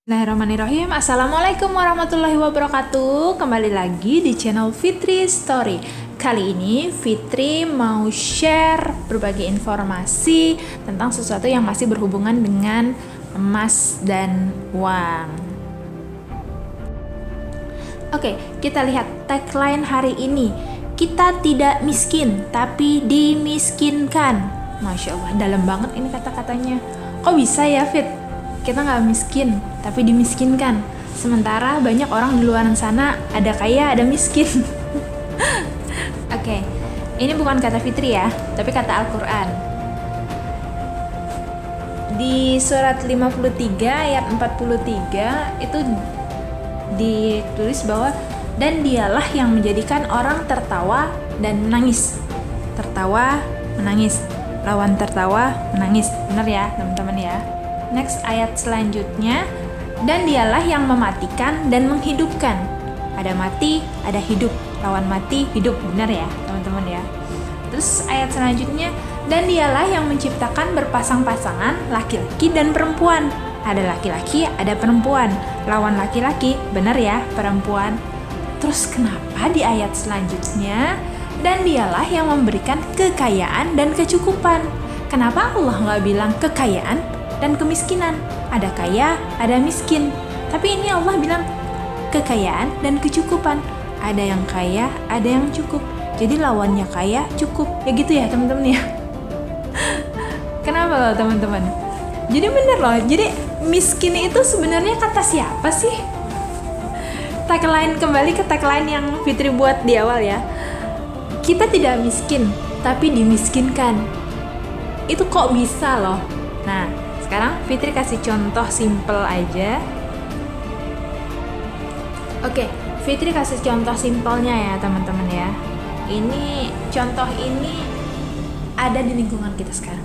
Bismillahirrahmanirrahim. Assalamualaikum warahmatullahi wabarakatuh. Kembali lagi di channel Fitri Story. Kali ini Fitri mau share berbagai informasi tentang sesuatu yang masih berhubungan dengan emas dan uang. Oke, kita lihat tagline hari ini. Kita tidak miskin, tapi dimiskinkan. Masya Allah, dalam banget ini kata-katanya. Kok bisa ya, Fit? Kita nggak miskin, tapi dimiskinkan. Sementara banyak orang di luar sana ada kaya, ada miskin. Oke, ini bukan kata Fitri ya, tapi kata Al-Quran. Di surat 53 ayat 43 itu ditulis bahwa dan dialah yang menjadikan orang tertawa dan menangis. Tertawa, menangis. Lawan tertawa, menangis. Benar ya, teman-teman ya. Next ayat selanjutnya, dan dialah yang mematikan dan menghidupkan. Ada mati, ada hidup. Lawan mati, hidup. Benar ya teman-teman ya. Terus ayat selanjutnya, dan dialah yang menciptakan berpasang-pasangan laki-laki dan perempuan. Ada laki-laki, ada perempuan. Lawan laki-laki, benar ya, perempuan. Terus kenapa di ayat selanjutnya, dan dialah yang memberikan kekayaan dan kecukupan? Kenapa Allah nggak bilang kekayaan dan kemiskinan? Ada kaya, ada miskin. Tapi ini Allah bilang kekayaan dan kecukupan. Ada yang kaya, ada yang cukup. Jadi lawannya kaya, cukup. Ya gitu ya teman-teman ya. Kenapa loh teman-teman? Jadi bener loh. Jadi miskin itu sebenarnya kata siapa sih? Tagline, kembali ke tagline yang Fitri buat di awal ya. Kita tidak miskin, tapi dimiskinkan. Itu kok bisa loh? Nah, sekarang Fitri kasih contoh simple aja. Oke, Fitri kasih contoh simpelnya ya teman-teman ya. Ini contoh ini ada di lingkungan kita sekarang.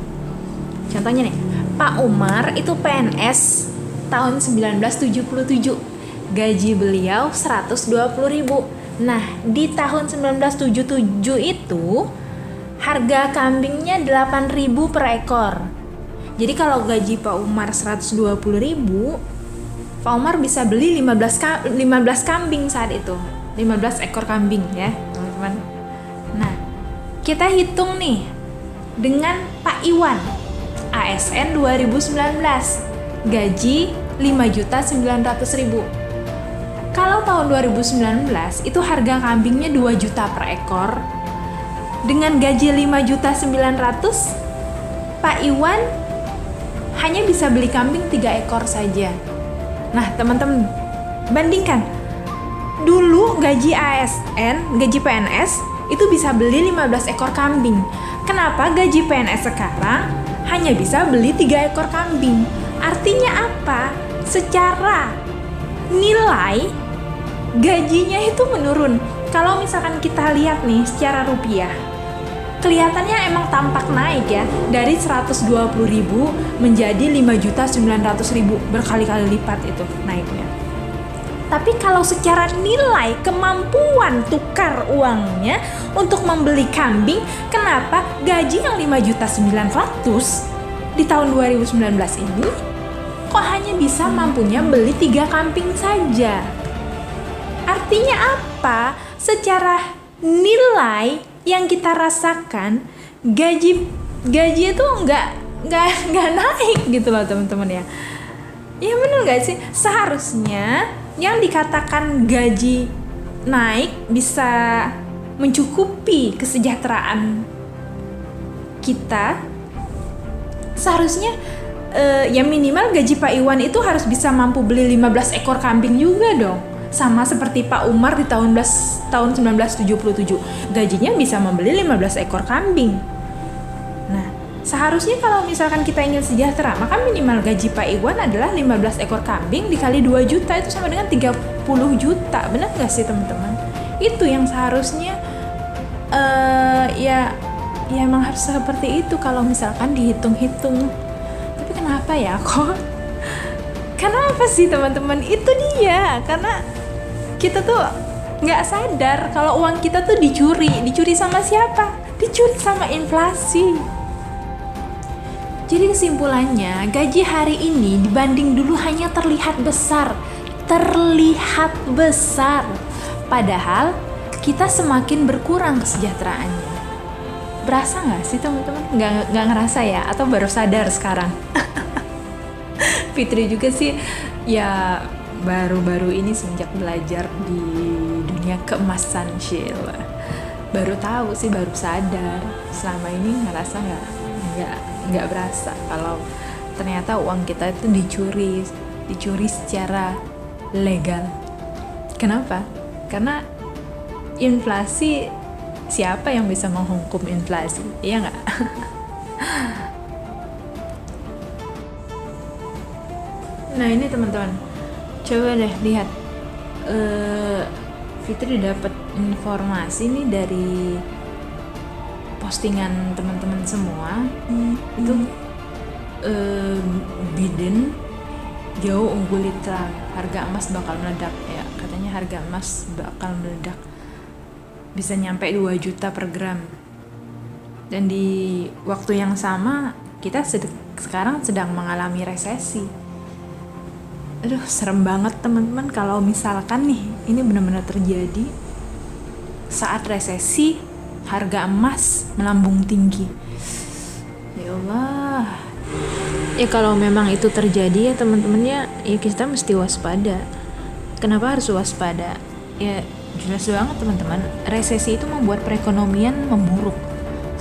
Contohnya nih, Pak Umar itu PNS tahun 1977. Gaji beliau 120.000. Nah, di tahun 1977 itu harga kambingnya 8.000 per ekor. Jadi kalau gaji Pak Umar 120.000, Pak Umar bisa beli 15 kambing saat itu. 15 ekor kambing ya, teman-teman. Nah, kita hitung nih dengan Pak Iwan. ASN 2019. Gaji 5.900.000. Kalau tahun 2019 itu harga kambingnya 2 juta per ekor. Dengan gaji 5.900.000, Pak Iwan hanya bisa beli kambing 3 ekor saja. Nah, teman-teman, bandingkan. Dulu gaji ASN, gaji PNS, itu bisa beli 15 ekor kambing. Kenapa gaji PNS sekarang hanya bisa beli 3 ekor kambing? Artinya apa? Secara nilai, gajinya itu menurun. Kalau misalkan kita lihat nih secara rupiah, kelihatannya emang tampak naik ya, dari 120.000 menjadi 5.900.000, berkali-kali lipat itu naiknya. Tapi kalau secara nilai kemampuan tukar uangnya untuk membeli kambing, kenapa gaji yang 5.900.000 di tahun 2019 ini kok hanya bisa mampunya beli 3 kambing saja? Artinya apa? Secara nilai yang kita rasakan, gaji itu nggak naik gitu loh teman-teman ya. Ya benar nggak sih? Seharusnya yang dikatakan gaji naik bisa mencukupi kesejahteraan kita, seharusnya ya minimal gaji Pak Iwan itu harus bisa mampu beli 15 ekor kambing juga dong. Sama seperti Pak Umar di tahun 1977, gajinya bisa membeli 15 ekor kambing. Nah, seharusnya kalau misalkan kita ingin sejahtera, maka minimal gaji Pak Iwan adalah 15 ekor kambing dikali 2 juta, itu sama dengan 30 juta. Benar nggak sih teman-teman? Itu yang seharusnya ya emang harus seperti itu kalau misalkan dihitung-hitung. Tapi kenapa ya kok? Kenapa sih teman-teman? Itu dia, karena kita tuh nggak sadar kalau uang kita tuh dicuri sama siapa? Dicuri sama inflasi. Jadi kesimpulannya, gaji hari ini dibanding dulu hanya terlihat besar. Padahal kita semakin berkurang kesejahteraannya. Berasa nggak sih teman-teman? Nggak ngerasa ya? Atau baru sadar sekarang? Fitri juga sih ya baru-baru ini semenjak belajar di dunia keemasan, Sheila. Baru tahu sih, baru sadar. Selama ini ngerasa nggak berasa kalau ternyata uang kita itu dicuri secara legal. Kenapa? Karena inflasi, siapa yang bisa menghukum inflasi? Iya nggak? Nah ini teman-teman, coba deh lihat. Fitri dapat informasi nih dari postingan teman-teman semua. Itu Biden jauh ungguli Trump, harga emas bakal meledak ya. Katanya harga emas bakal meledak, bisa nyampe 2 juta per gram. Dan di waktu yang sama kita sekarang sedang mengalami resesi. Aduh, serem banget teman-teman kalau misalkan nih ini benar-benar terjadi saat resesi, harga emas melambung tinggi. Ya Allah. Ya kalau memang itu terjadi ya teman-teman, ya kita mesti waspada. Kenapa harus waspada? Ya jelas banget teman-teman, resesi itu membuat perekonomian memburuk.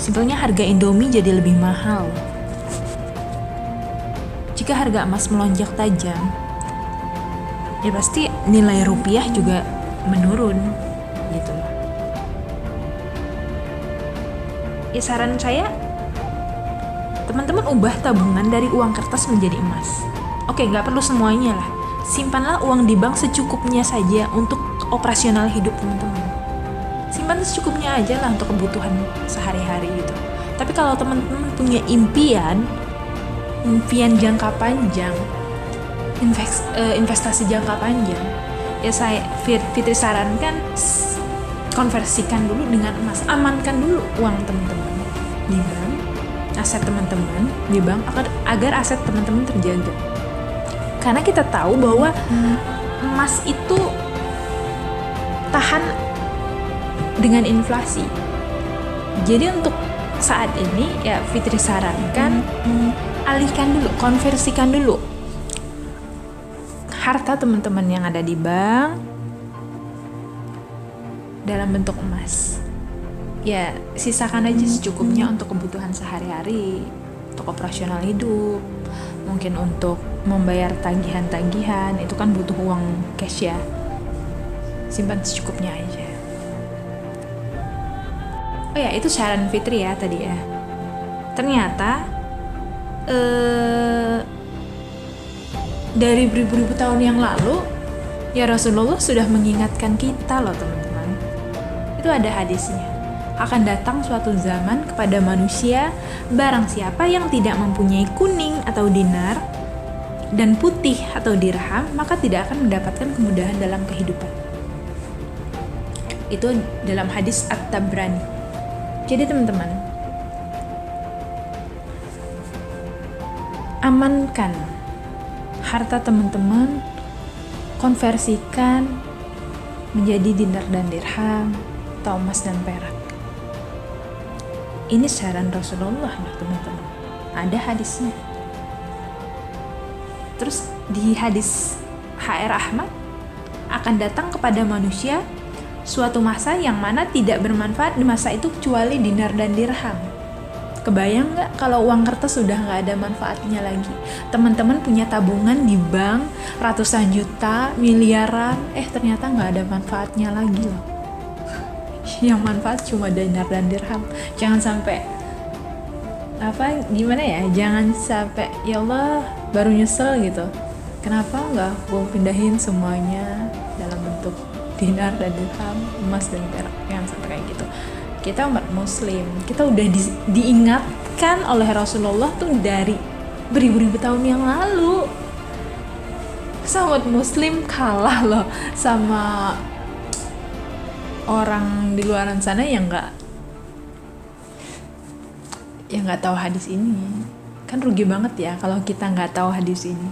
Simpelnya harga Indomie jadi lebih mahal. Jika harga emas melonjak tajam, ya pasti nilai rupiah juga menurun gitu. Ya saran saya, teman-teman ubah tabungan dari uang kertas menjadi emas. Oke, nggak perlu semuanya lah. Simpanlah uang di bank secukupnya saja untuk operasional hidup teman-teman. Simpan secukupnya aja lah untuk kebutuhan sehari-hari gitu. Tapi kalau teman-teman punya impian jangka panjang, investasi jangka panjang, ya saya Fitri sarankan konversikan dulu dengan emas. Amankan dulu uang teman-teman di bank, aset teman-teman di bank agar aset teman-teman terjaga. Karena kita tahu bahwa emas itu tahan dengan inflasi. Jadi untuk saat ini ya Fitri sarankan alihkan dulu, konversikan dulu harta teman-teman yang ada di bank dalam bentuk emas. Ya sisakan aja secukupnya untuk kebutuhan sehari-hari, untuk operasional hidup, mungkin untuk membayar tagihan-tagihan, itu kan butuh uang cash ya. Simpan secukupnya aja. Oh ya, itu saran Fitri ya tadi ya. Ternyata dari beribu-ribu tahun yang lalu ya Rasulullah sudah mengingatkan kita loh teman-teman. Itu ada hadisnya. Akan datang suatu zaman kepada manusia, barang siapa yang tidak mempunyai kuning atau dinar dan putih atau dirham, maka tidak akan mendapatkan kemudahan dalam kehidupan. Itu dalam hadis At-Tabrani. Jadi teman-teman, amankan harta teman-teman, konversikan menjadi dinar dan dirham atau emas dan perak. Ini saran Rasulullah loh teman-teman. Ada hadisnya. Terus di hadis HR Ahmad, akan datang kepada manusia suatu masa yang mana tidak bermanfaat di masa itu kecuali dinar dan dirham. Kebayang nggak kalau uang kertas sudah nggak ada manfaatnya lagi? Teman-teman punya tabungan di bank ratusan juta, miliaran, ternyata nggak ada manfaatnya lagi loh. Yang manfaat cuma dinar dan dirham. Jangan sampai gimana ya? Jangan sampai ya Allah baru nyesel gitu. Kenapa nggak gue pindahin semuanya dalam bentuk dinar dan dirham, emas dan perak? Jangan sampai kayak gitu. Kita umat muslim, kita udah diingatkan oleh Rasulullah tuh dari beribu-ribu tahun yang lalu. Umat muslim kalah loh sama orang di luar sana yang nggak tahu hadis ini. Kan rugi banget ya kalau kita nggak tahu hadis ini.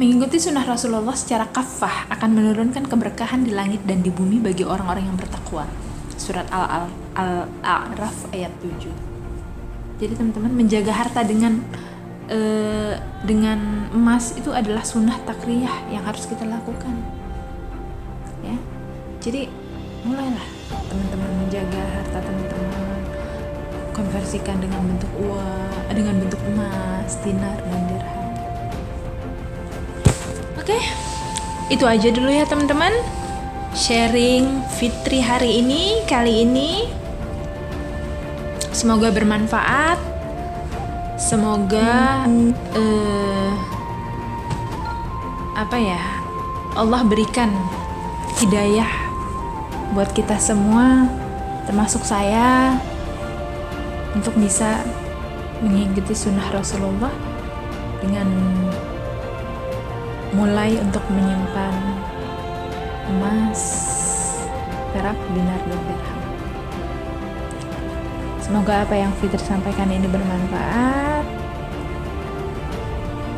Mengikuti sunnah Rasulullah secara kafah akan menurunkan keberkahan di langit dan di bumi bagi orang-orang yang bertakwa. Surat Al-A'raf ayat 7. Jadi teman-teman, menjaga harta dengan emas itu adalah sunnah takriyah yang harus kita lakukan. Ya. Jadi mulailah teman-teman menjaga harta teman-teman, konversikan dengan bentuk uang, dengan bentuk emas, dinar dan dirham. Oke, itu aja dulu ya teman-teman. Sharing Fitri hari ini, kali ini. Semoga bermanfaat. Semoga Allah berikan hidayah buat kita semua, termasuk saya, untuk bisa mengikuti sunnah Rasulullah dengan mulai untuk menyimpan emas, perak, dinar, dan dirham. Semoga apa yang Fitri sampaikan ini bermanfaat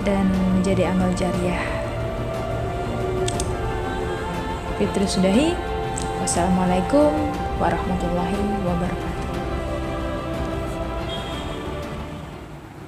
dan menjadi amal jariah. Fitri sudahi. Wassalamualaikum warahmatullahi wabarakatuh.